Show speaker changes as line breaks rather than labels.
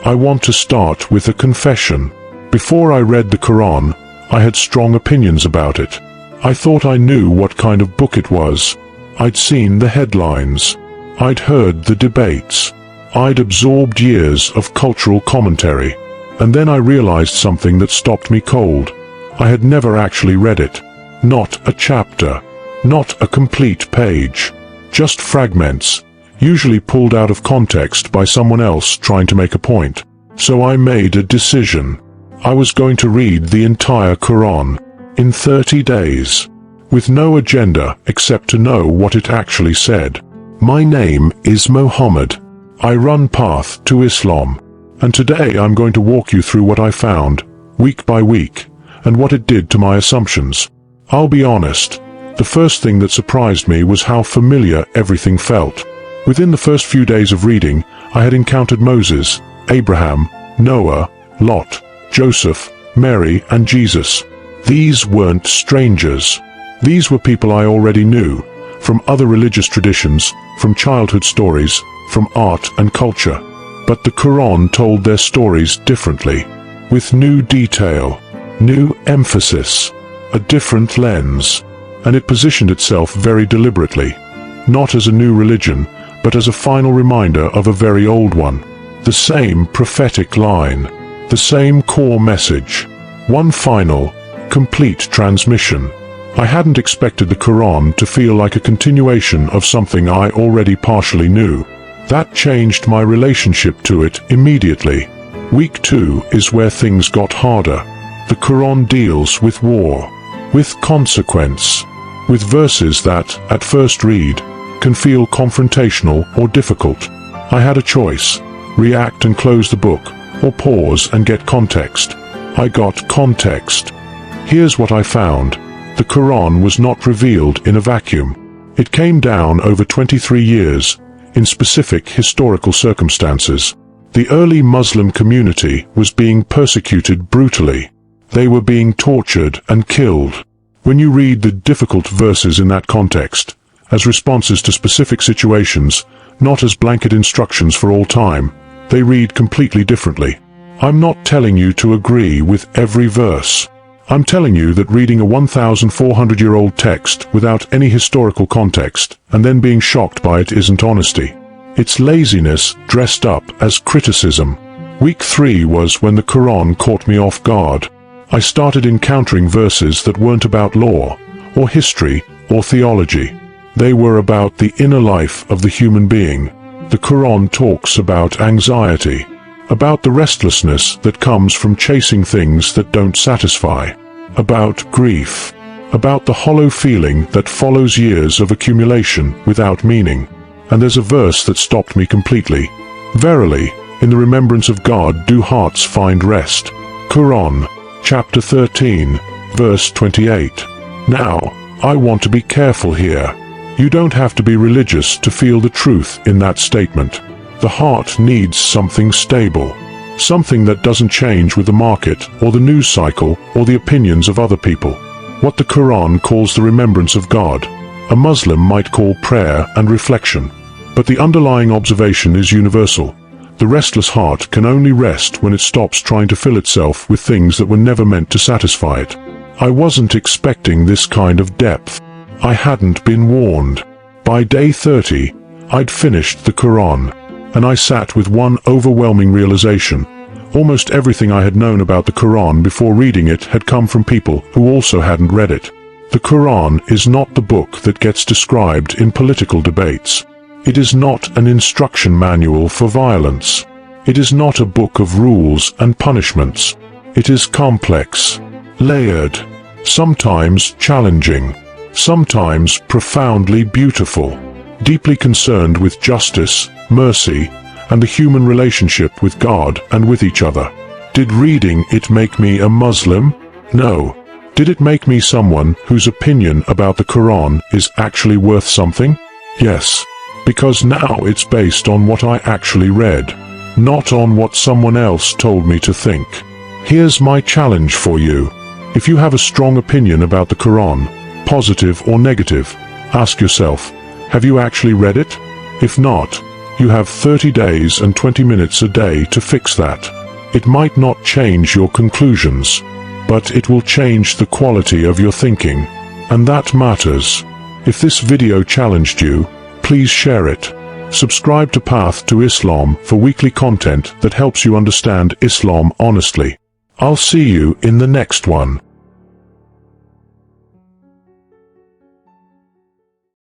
I want to start with a confession. Before I read the Quran, I had strong opinions about it. I thought I knew what kind of book it was. I'd seen the headlines. I'd heard the debates. I'd absorbed years of cultural commentary. And then I realized something that stopped me cold. I had never actually read it. Not a chapter. Not a complete page. Just fragments, usually pulled out of context by someone else trying to make a point. So I made a decision. I was going to read the entire Quran in 30 days, with no agenda except to know what it actually said. My name is Mohammed. I run Path to Islam, and today I'm going to walk you through what I found, week by week, and what it did to my assumptions. I'll be honest, the first thing that surprised me was how familiar everything felt. Within the first few days of reading, I had encountered Moses, Abraham, Noah, Lot, Joseph, Mary, and Jesus. These weren't strangers. These were people I already knew, from other religious traditions, from childhood stories, from art and culture. But the Quran told their stories differently, with new detail, new emphasis, a different lens, and it positioned itself very deliberately, not as a new religion, but as a final reminder of a very old one. The same prophetic line, the same core message, one final, complete transmission. I hadn't expected the Quran to feel like a continuation of something I already partially knew. That changed my relationship to it immediately. Week 2 is where things got harder. The Quran deals with war, with consequence, with verses that, at first read, can feel confrontational or difficult. I had a choice: react and close the book, or pause and get context. I got context. Here's what I found. The Quran was not revealed in a vacuum. It came down over 23 years, in specific historical circumstances. The early Muslim community was being persecuted brutally. They were being tortured and killed. When you read the difficult verses in that context, as responses to specific situations, not as blanket instructions for all time, they read completely differently. I'm not telling you to agree with every verse. I'm telling you that reading a 1,400-year-old text without any historical context and then being shocked by it isn't honesty. It's laziness dressed up as criticism. Week 3 was when the Quran caught me off guard. I started encountering verses that weren't about law, or history, or theology. They were about the inner life of the human being. The Quran talks about anxiety, about the restlessness that comes from chasing things that don't satisfy, about grief, about the hollow feeling that follows years of accumulation without meaning. And there's a verse that stopped me completely. Verily, in the remembrance of God do hearts find rest. Quran, chapter 13, verse 28. Now, I want to be careful here. You don't have to be religious to feel the truth in that statement. The heart needs something stable, something that doesn't change with the market or the news cycle or the opinions of other people. What the Quran calls the remembrance of God, a Muslim might call prayer and reflection. But the underlying observation is universal. The restless heart can only rest when it stops trying to fill itself with things that were never meant to satisfy it. I wasn't expecting this kind of depth. I hadn't been warned. By day 30, I'd finished the Quran, and I sat with one overwhelming realization. Almost everything I had known about the Quran before reading it had come from people who also hadn't read it. The Quran is not the book that gets described in political debates. It is not an instruction manual for violence. It is not a book of rules and punishments. It is complex, layered, sometimes challenging, sometimes profoundly beautiful, deeply concerned with justice, mercy, and the human relationship with God and with each other. Did reading it make me a Muslim? No. Did it make me someone whose opinion about the Quran is actually worth something? Yes. Because now it's based on what I actually read, not on what someone else told me to think. Here's my challenge for you. If you have a strong opinion about the Quran, positive or negative, ask yourself, have you actually read it? If not, You have 30 days and 20 minutes a day to fix that. It might not change your conclusions, but it will change the quality of your thinking, and that matters. If this video challenged you, please share it. Subscribe to Path to Islam for weekly content that helps you understand Islam honestly. I'll see you in the next one.